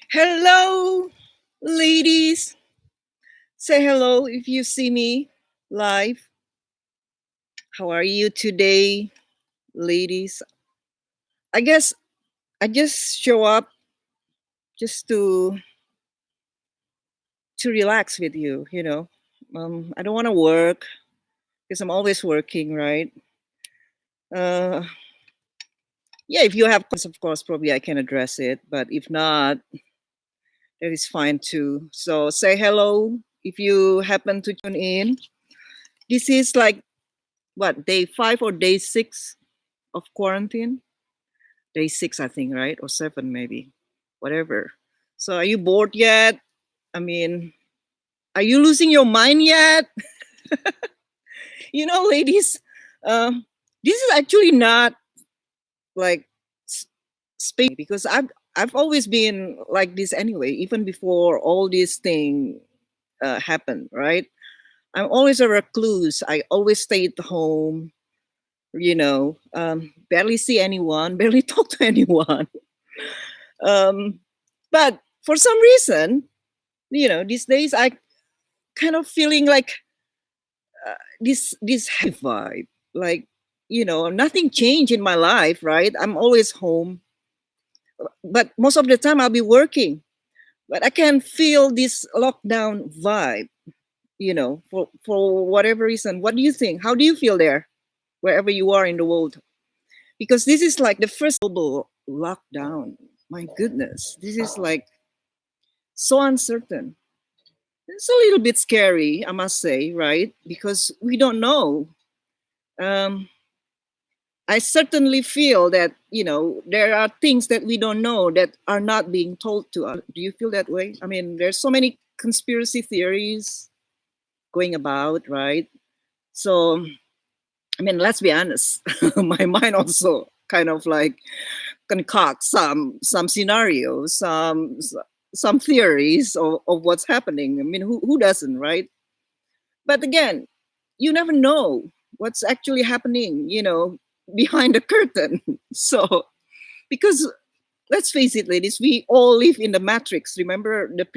Hello, ladies. Say hello if you see me live. How are you today, ladies? I guess I just show up just to relax with you. I don't want to work because I'm always working, right? Uh, yeah, if you have questions, of course, probably I can address it. But if not, that is fine too. So say hello if you happen to tune in. This is like what, day 5 or day 6 of quarantine? Day 6, I think, right? Or 7, maybe. Whatever. So, are you bored yet? I mean, are you losing your mind yet? Ladies, this is actually not like space because I've always been like this anyway, even before all this thing happened, right? I'm always a recluse. I always stay at home, barely see anyone, barely talk to anyone. Um, but for some reason, these days I kind of feeling like this high vibe, like nothing changed in my life, right? I'm always home, but most of the time I'll be working. But I can feel this lockdown vibe, for whatever reason. What do you think? How do you feel there, wherever you are in the world? Because this is like the first global lockdown. My goodness, this is like so uncertain. It's a little bit scary, I must say, right? Because we don't know. Um, I certainly feel that, there are things that we don't know that are not being told to us. Do you feel that way? I mean, there's so many conspiracy theories going about, right? So, I mean, let's be honest. My mind also kind of like concoct some scenarios, some theories of what's happening. I mean, who doesn't, right? But again, you never know what's actually happening, behind the curtain. So, because let's face it, ladies, we all live in the matrix. Remember the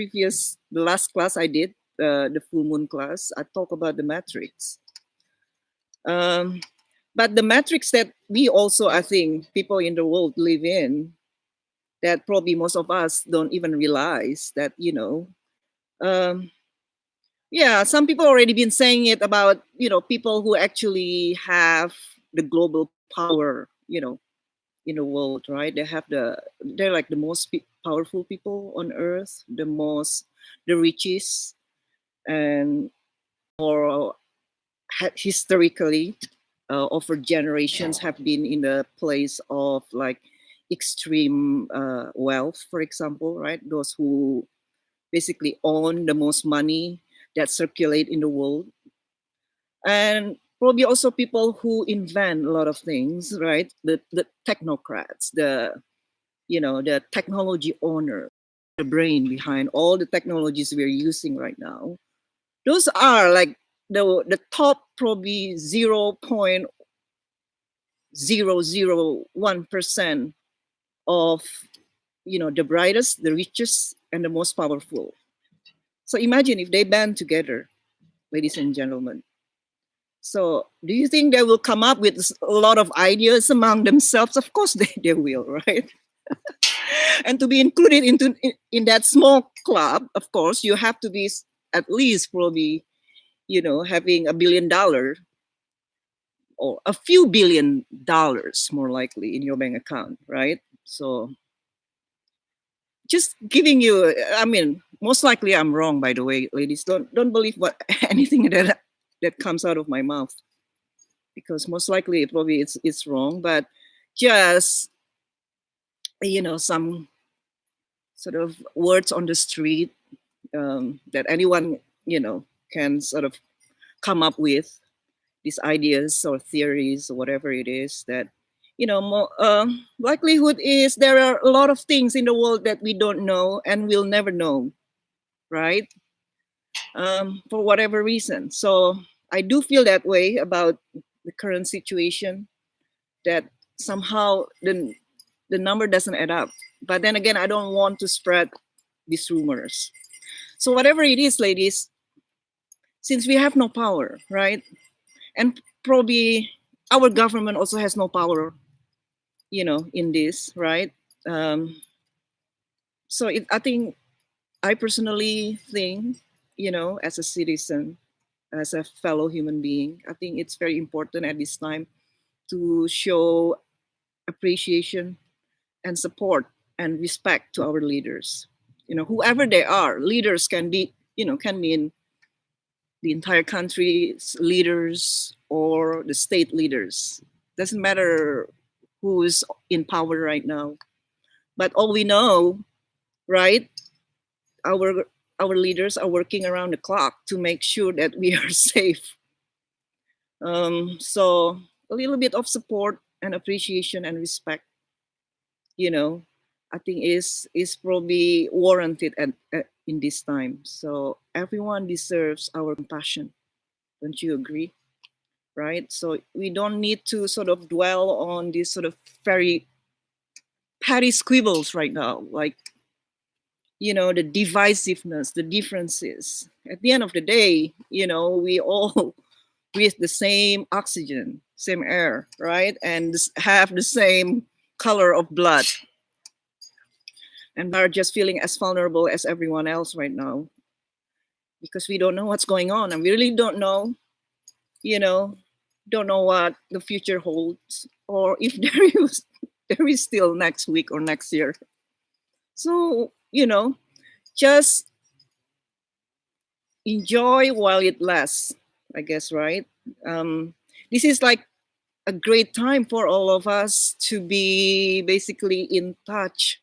last class I did, the full moon class, I talk about the matrix. Um, but the matrix that we also, I think, people in the world live in, that probably most of us don't even realize that, um, yeah, some people already been saying it about, people who actually have the global power, in the world, right? They're like the most powerful people on earth, the richest, and or historically, over generations have been in the place of like extreme wealth, for example, right? Those who basically own the most money that circulate in the world, and probably also people who invent a lot of things, right? The technocrats, the technology owner, the brain behind all the technologies we're using right now. Those are like the top, probably 0.001% of, the brightest, the richest, and the most powerful. So imagine if they band together, ladies and gentlemen. So do you think they will come up with a lot of ideas among themselves? Of course they will, right? And to be included in that small club, of course, you have to be at least probably, having $1 billion or a few $1 billion more likely in your bank account, right? So just giving you, I mean, most likely I'm wrong, by the way, ladies. Don't believe what anything that comes out of my mouth, because most likely probably it's wrong, but just, some sort of words on the street, that anyone, can sort of come up with these ideas or theories or whatever it is that, likelihood is there are a lot of things in the world that we don't know and we'll never know, right? For whatever reason. So I do feel that way about the current situation, that somehow the number doesn't add up. But then again, I don't want to spread these rumors. So whatever it is, ladies, since we have no power, right? And probably our government also has no power, in this, right? Um, so I think I personally think, as a citizen, as a fellow human being, I think it's very important at this time to show appreciation and support and respect to our leaders. Whoever they are, leaders can be, can mean the entire country's leaders or the state leaders. Doesn't matter who's in power right now. But all we know, right? Our our leaders are working around the clock to make sure that we are safe. So a little bit of support and appreciation and respect, you know, I think is probably warranted at in this time. So everyone deserves our compassion. Don't you agree? Right? So we don't need to sort of dwell on these sort of very petty squibbles right now, like the divisiveness, the differences. At the end of the day, we all breathe the same oxygen, same air, right? And have the same color of blood. And we are just feeling as vulnerable as everyone else right now because we don't know what's going on. And we really don't know, you know, don't know what the future holds or if there is still next week or next year. So, just enjoy while it lasts, I guess, right? This is like a great time for all of us to be basically in touch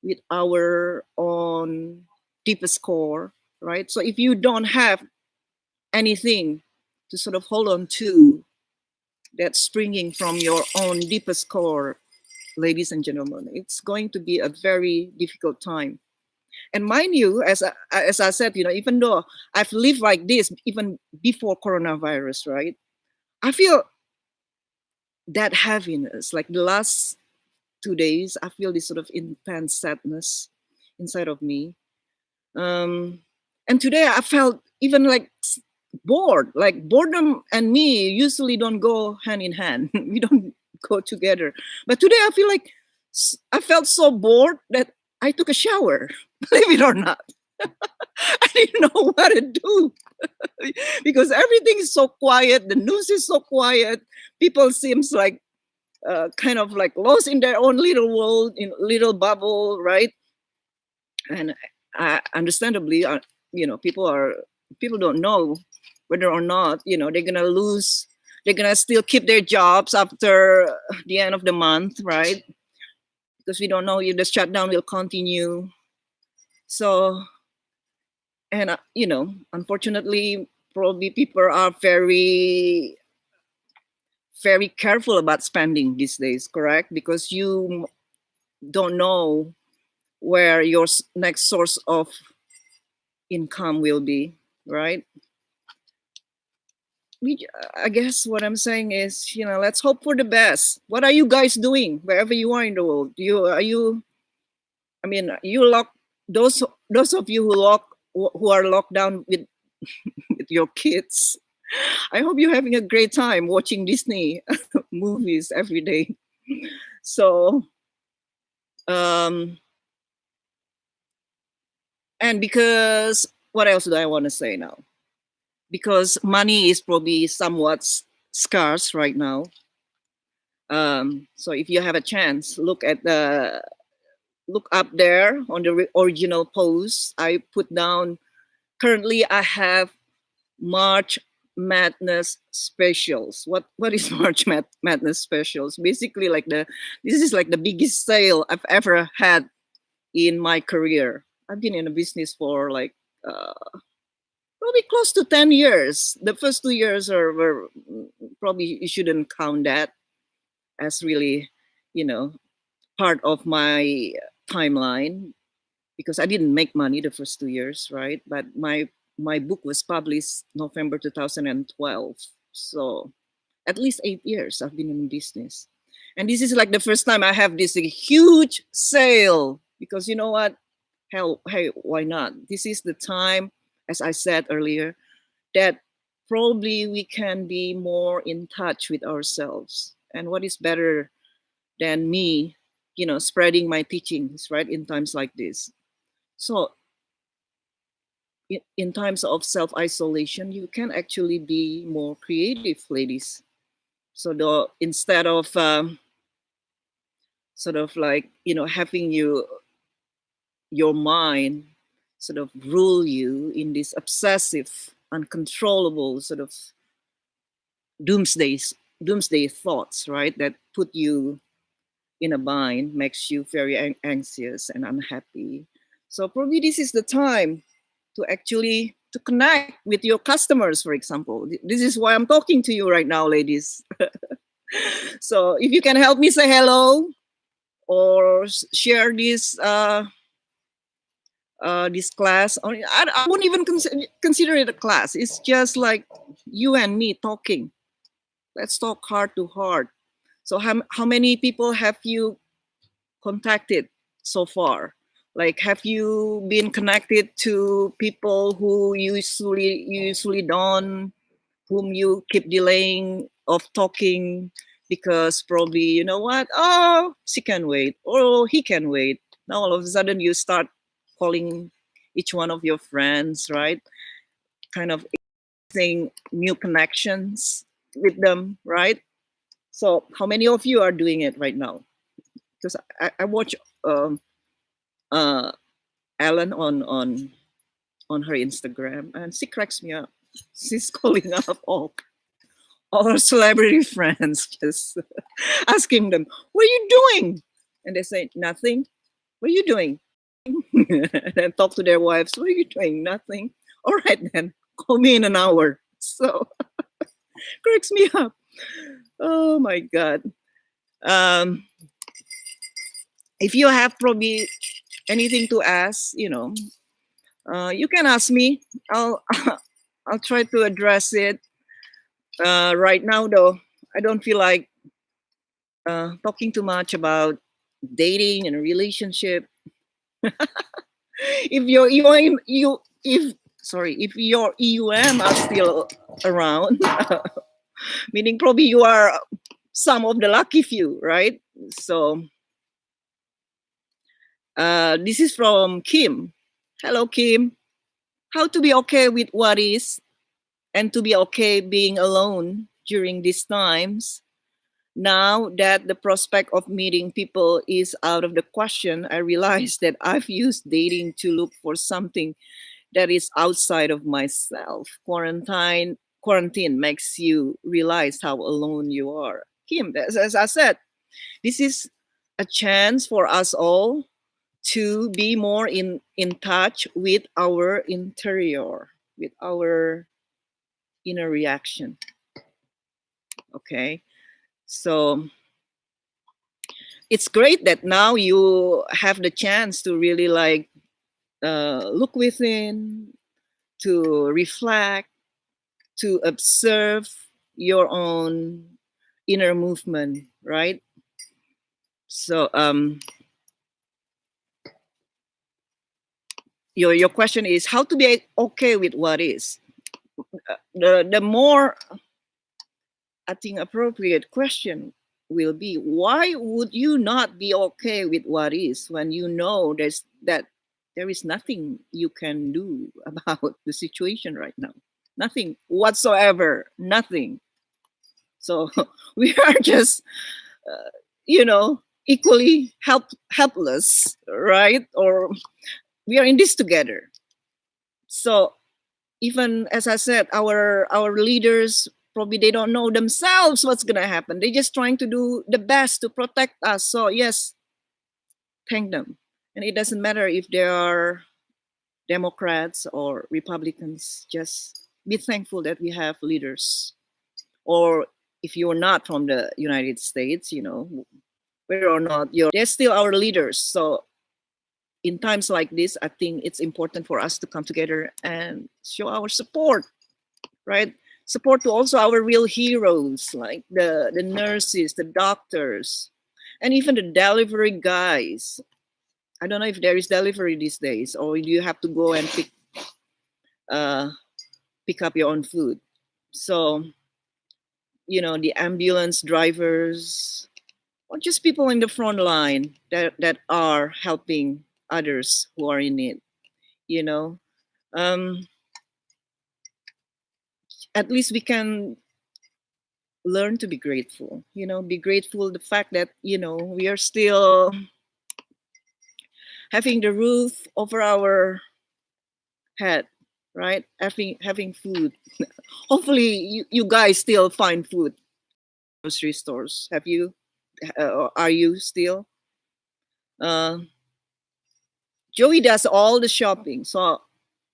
with our own deepest core, right? So if you don't have anything to sort of hold on to that's springing from your own deepest core, ladies and gentlemen, it's going to be a very difficult time. And mind you, as I said, even though I've lived like this even before coronavirus, right? I feel that heaviness, like the last 2 days, I feel this sort of intense sadness inside of me. Um, and today I felt even like bored. Like boredom and me usually don't go hand in hand. We don't go together. But today I feel like I felt so bored that I took a shower. Believe it or not, I didn't know what to do because everything is so quiet. The news is so quiet. People seems like kind of like lost in their own little world, in little bubble, right? And understandably, people don't know whether or not they're gonna lose. They're gonna still keep their jobs after the end of the month, right? Because we don't know if the shutdown will continue. So, and unfortunately, probably people are very, very careful about spending these days, correct? Because you don't know where your next source of income will be, right? I guess what I'm saying is, let's hope for the best. What are you guys doing wherever you are in the world? I mean, you lock those of you who are locked down with with your kids. I hope you're having a great time watching Disney movies every day. So, um, and because what else do I want to say now? Because money is probably somewhat scarce right now. So if you have a chance, look up there on the original post I put down. Currently, I have March Madness specials. What is Madness specials? Basically, this is like the biggest sale I've ever had in my career. I've been in a business for like probably close to 10 years. The first 2 years were probably you shouldn't count that as really, you know, part of my timeline because I didn't make money the first 2 years, right? But my book was published November 2012. So at least 8 years I've been in business. And this is like the first time I have this huge sale because you know what? Hell, hey, why not? This is the time, as I said earlier, that probably we can be more in touch with ourselves. And what is better than me, spreading my teachings, right, in times like this? So, in times of self isolation, you can actually be more creative, ladies. So, instead of sort of like, having your mind sort of rule you in this obsessive, uncontrollable sort of doomsday doomsday thoughts, right? That put you in a bind, makes you very anxious and unhappy. So probably this is the time to actually to connect with your customers, for example. This is why I'm talking to you right now, ladies. So if you can help me say hello or share this class, or I wouldn't even consider it a class. It's just like you and me talking. Let's talk heart to heart. So how many people have you contacted so far? Like, have you been connected to people who usually don't, whom you keep delaying of talking because probably, you know what? Oh, she can wait, or he can wait. Now all of a sudden you start calling each one of your friends, right? Kind of saying new connections with them, right? So how many of you are doing it right now? Because I watch um, uh, Ellen on her Instagram, and she cracks me up. She's calling up all her celebrity friends, just asking them, "What are you doing?" And they say, "Nothing." "What are you doing?" And then talk to their wives. "What are you doing?" "Nothing." "All right then, call me in an hour." So cracks me up. Oh my god. Um, if you have probably anything to ask, you can ask me. I'll I'll try to address it. Right now, though, I don't feel like talking too much about dating and relationship. If your you if sorry, if your EUM are still around, meaning probably you are some of the lucky few, right? So this is from Kim. Hello, Kim. How to be okay with what is, and to be okay being alone during these times. Now that the prospect of meeting people is out of the question, I realize that I've used dating to look for something that is outside of myself. Quarantine makes you realize how alone you are. Kim, as I said, this is a chance for us all to be more in touch with our interior, with our inner reaction. Okay. So it's great that now you have the chance to really like look within, to reflect, to observe your own inner movement, right? So your question is how to be okay with what is. The more, I think, appropriate question will be, why would you not be okay with what is when you know that there is nothing you can do about the situation right now? Nothing whatsoever, nothing. So we are just, uh, equally helpless, right? Or we are in this together. So even as I said, our leaders probably they don't know themselves what's gonna happen. They're just trying to do the best to protect us. So yes, thank them. And it doesn't matter if they are Democrats or Republicans. Just be thankful that we have leaders. Or if you're not from the United States, whether or not they're still our leaders. So in times like this, I think it's important for us to come together and show our support, right? Support to also our real heroes, like the nurses, the doctors, and even the delivery guys. I don't know if there is delivery these days, or you have to go and uh, pick up your own food. So, the ambulance drivers, or just people in the front line that are helping others who are in need, you know. Um, at least we can learn to be grateful, be grateful the fact that, we are still having the roof over our head, right? Having food. Hopefully, you guys still find food in grocery stores. Have you? Are you still? Uh, Joey does all the shopping, so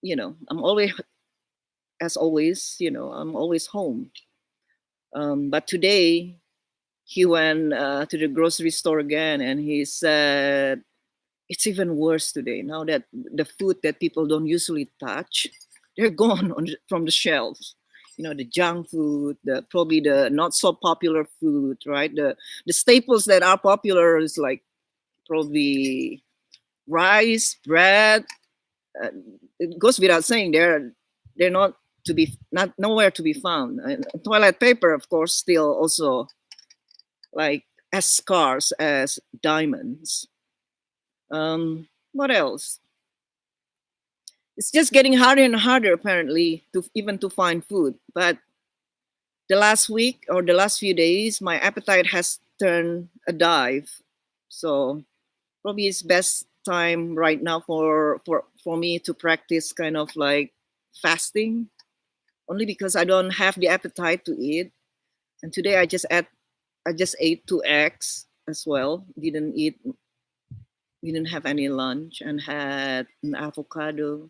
I'm always, as always, I'm always home. But today he went to the grocery store again, and he said it's even worse today. Now that the food that people don't usually touch, they're gone from the shelves. The junk food, probably the not so popular food, right? The staples that are popular is like probably rice, bread. Uh, it goes without saying they're not nowhere to be found. Toilet paper, of course, still also like as scarce as diamonds. What else? It's just getting harder and harder apparently to even to find food. But the last week or the last few days, my appetite has turned a dive. So probably it's best time right now for me to practice kind of like fasting, only because I don't have the appetite to eat. And today I just ate 2 eggs as well. Didn't have any lunch, and had an avocado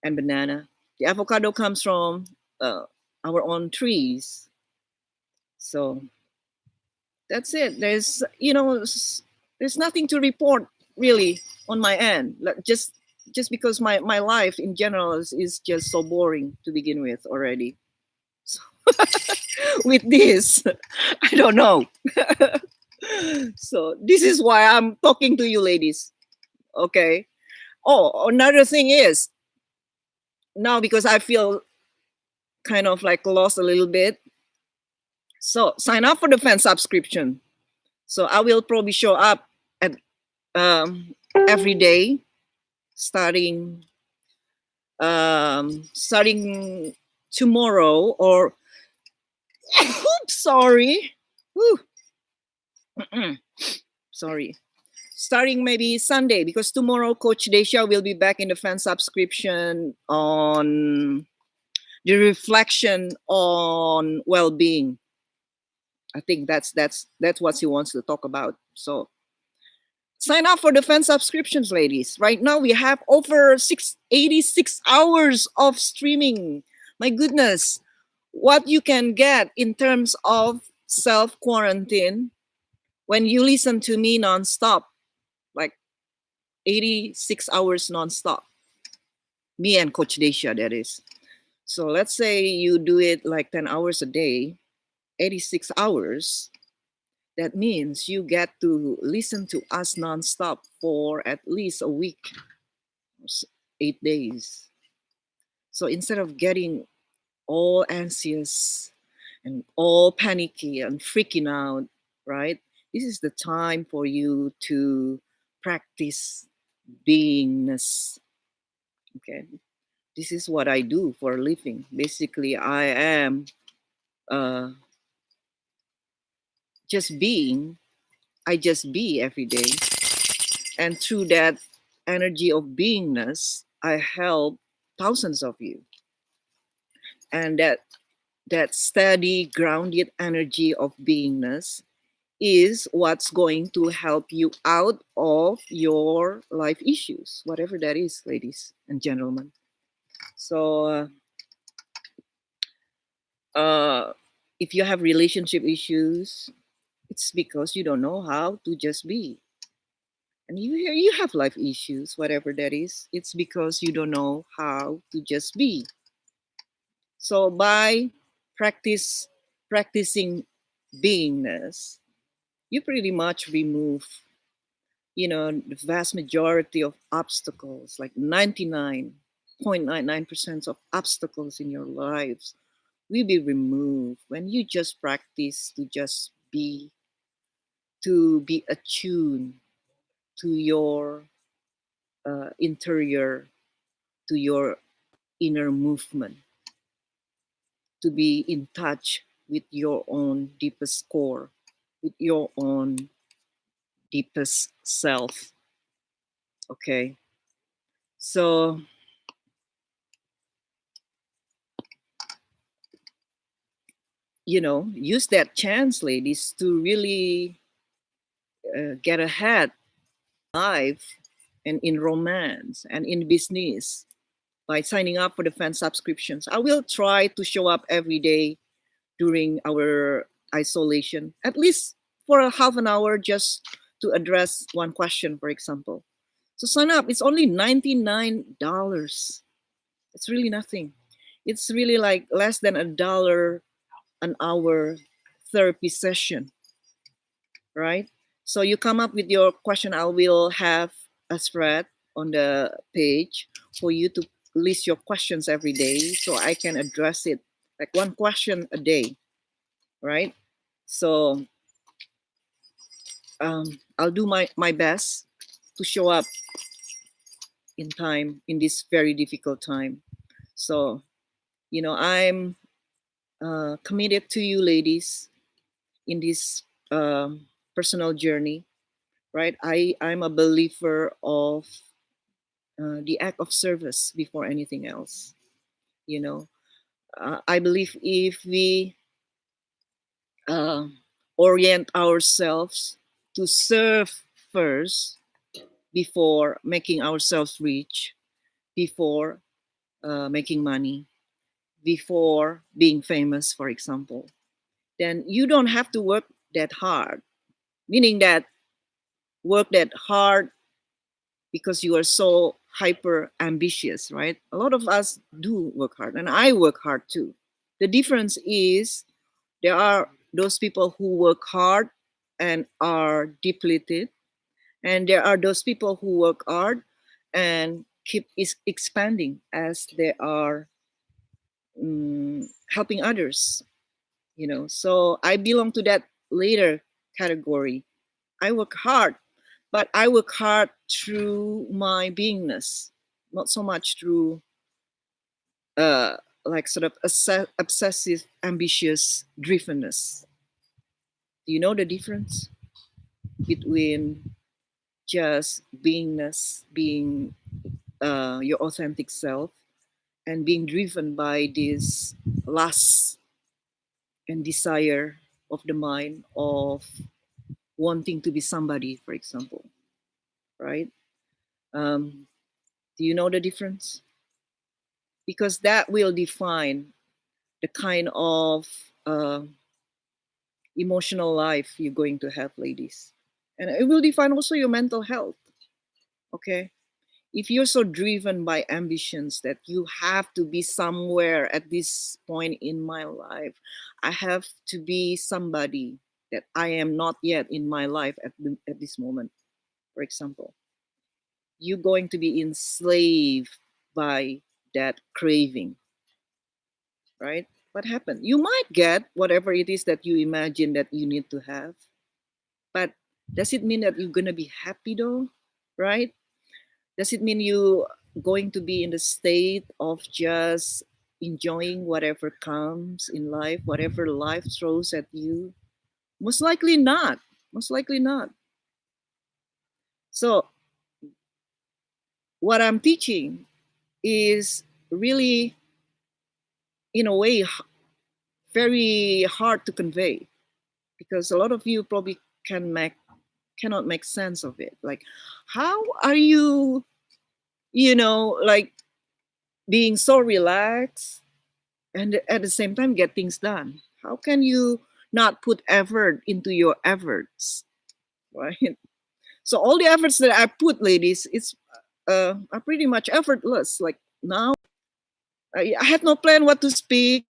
and banana. The avocado comes from uh, our own trees. So that's it. There's nothing to report really on my end. Just because my life in general is just so boring to begin with already. So with this, I don't know. So this is why I'm talking to you ladies. Okay. Oh, another thing is now, because I feel kind of like lost a little bit. So sign up for the fan subscription. So I will probably show up at every day starting starting tomorrow, or oops, sorry. Whew, sorry. Starting maybe Sunday, because tomorrow Coach Desha will be back in the fan subscription on the reflection on well-being. I think that's what he wants to talk about. So sign up for the fan subscriptions, ladies. Right now we have over 86 hours of streaming. My goodness, what you can get in terms of self quarantine when you listen to me nonstop, like 86 hours nonstop. Me and Coach Desha, that is. So let's say you do it like 10 hours a day, 86 hours. That means you get to listen to us nonstop for at least a week, 8 days. So instead of getting all anxious and all panicky and freaking out, right? This is the time for you to practice beingness. Okay. This is what I do for a living. Basically, I am uh, just being. I just be every day. And through that energy of beingness, I help thousands of you. And that steady, grounded energy of beingness is what's going to help you out of your life issues, whatever that is, ladies and gentlemen. So, if you have relationship issues, it's because you don't know how to just be. And you have life issues, whatever that is. It's because you don't know how to just be. So by practice practicing beingness, you pretty much remove The vast majority of obstacles, like 99.99% of obstacles in your lives, will be removed when you just practice to be attuned to your interior, to your inner movement, to be in touch with your own deepest core, with your own deepest self. Okay. So, use that chance, ladies, to really get ahead in life and in romance and in business by signing up for the fan subscriptions. I will try to show up every day during our isolation, at least for a half an hour, just to address one question, for example. So sign up. It's only $99. It's really nothing. It's really like less than $1 an hour therapy session, right? So you come up with your question. I will have a thread on the page for you to list your questions every day so I can address it, like one question a day, right? So I'll do my best to show up in time in this very difficult time. So, I'm committed to you, ladies, in this personal journey, right? I'm a believer of the act of service before anything else. You know, I believe if we uh, orient ourselves to serve first before making ourselves rich, before making money, before being famous, for example, then you don't have to work that hard. Meaning that work that hard because you are so hyper ambitious, right? A lot of us do work hard, and I work hard too. The difference is there are those people who work hard and are depleted, and there are those people who work hard and keep expanding as they are helping others. So I belong to that later category. I work hard, but I work hard through my beingness, not so much through uh, like sort of obsessive, ambitious drivenness. Do you know the difference between just beingness, being your authentic self, and being driven by this lust and desire of the mind of wanting to be somebody, for example, right? Um, do you know the difference? Because that will define the kind of uh, emotional life you're going to have, ladies. And it will define also your mental health, okay? If you're so driven by ambitions that you have to be somewhere at this point in my life, I have to be somebody that I am not yet in my life at this moment, for example, you're going to be enslaved by that craving, right? What happened? You might get whatever it is that you imagine that you need to have, but does it mean that you're going to be happy though, right? Does it mean you going to be in the state of just enjoying whatever comes in life, whatever life throws at you? Most likely not. Most likely not. So what I'm teaching is really, in a way, very hard to convey because a lot of you probably cannot make sense of it. Like, how are you, like being so relaxed and at the same time get things done? How can you not put effort into your efforts, right? So all the efforts that I put, ladies, it's are pretty much effortless. Like now, I had no plan what to speak.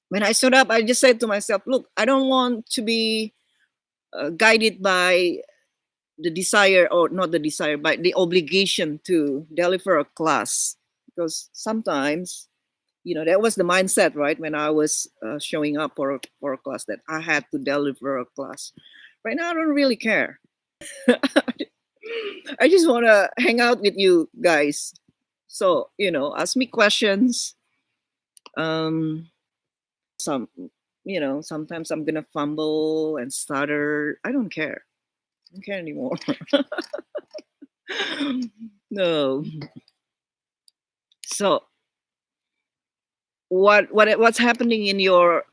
When I stood up, I just said to myself, "Look, I don't want to be guided by the desire, or not the desire, but the obligation to deliver a class. Because sometimes, that was the mindset, right, when I was showing up for a class, that I had to deliver a class. Right now I don't really care. I just want to hang out with you guys. So, ask me questions. um some Sometimes I'm gonna fumble and stutter. I don't care. I don't care anymore. No. So what's happening in your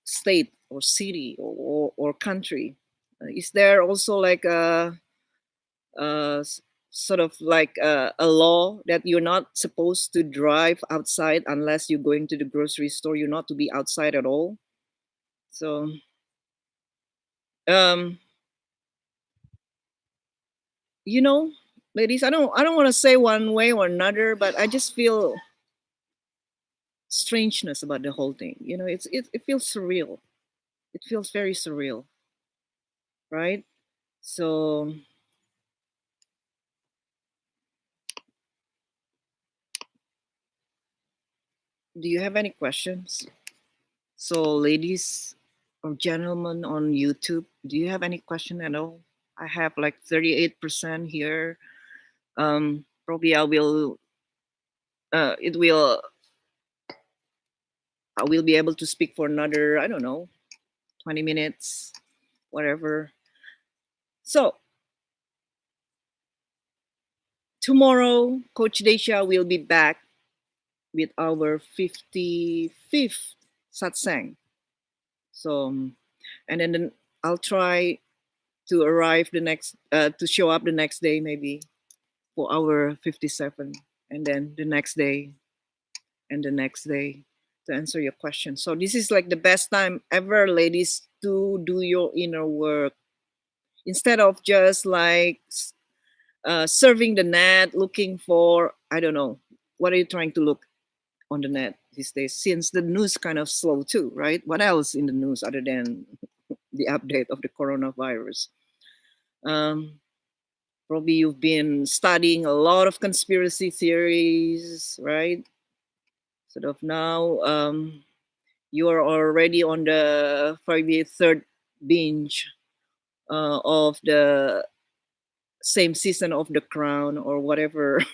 state or city, or country? Is there also like sort of like a law that you're not supposed to drive outside unless you're going to the grocery store? You're not to be outside at all. So um you know ladies, I don't want to say one way or another, but I just feel strangeness about the whole thing. It feels surreal. It feels very surreal, right? So, do you have any questions? So, ladies or gentlemen on YouTube, do you have any question at all? I have like 38% here. Probably it will I will be able to speak for another, I don't know, 20 minutes, whatever. So, tomorrow, Coach Desha will be back with our 55th satsang. So, and then I'll try to arrive to show up the next day, maybe for our 57, and then the next day, and the next day, to answer your question. So this is like the best time ever, ladies, to do your inner work, instead of just like surfing the net, looking for, I don't know, what are you trying to look on the net these days, since the news kind of slow too, right? What else in the news other than the update of the coronavirus? um, Probably you've been studying a lot of conspiracy theories, right? Sort of now, you're already on the probably third binge of the same season of The Crown, or whatever,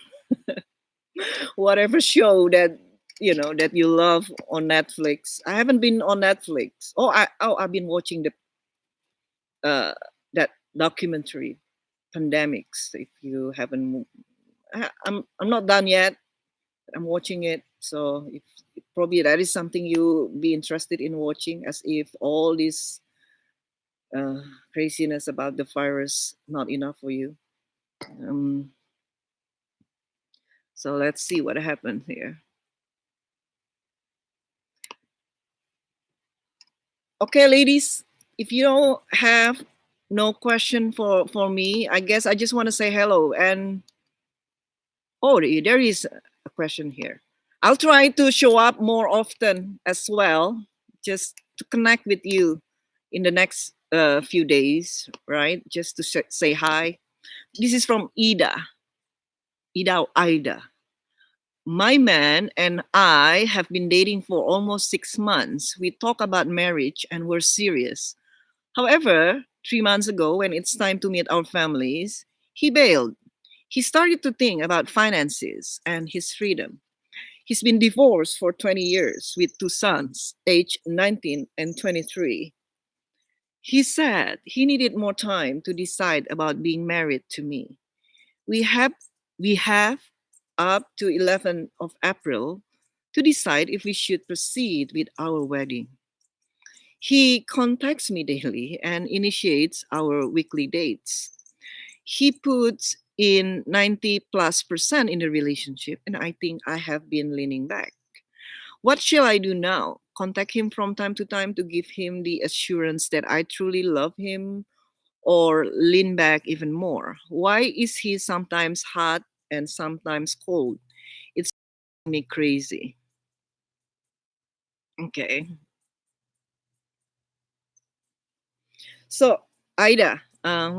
whatever show that you love on Netflix. I haven't been on Netflix. I've been watching the that documentary, Pandemics. If you haven't, I'm not done yet. I'm watching it. So if probably that is something you be interested in watching, as if all this uh, craziness about the virus not enough for you. Um, so let's see what happened here. Okay, ladies, if you don't have no question for me, I guess I just want to say hello. And oh, there is a question here. I'll try to show up more often as well, just to connect with you in the next few days, right? Just to say hi. This is from Ida or Ida. My man and I have been dating for almost 6 months. We talk about marriage and we're serious. However, 3 months ago, when it's time to meet our families, he bailed. He started to think about finances and his freedom. He's been divorced for 20 years with two sons, aged 19 and 23. He said he needed more time to decide about being married to me. We have we have up to 11th of April to decide if we should proceed with our wedding. He contacts me daily and initiates our weekly dates. He puts in 90+% in the relationship, and I think I have been leaning back. What shall I do now? Contact him from time to time to give him the assurance that I truly love him, or lean back even more? Why is he sometimes hot and sometimes cold? It's me crazy. Okay. So, Ida, where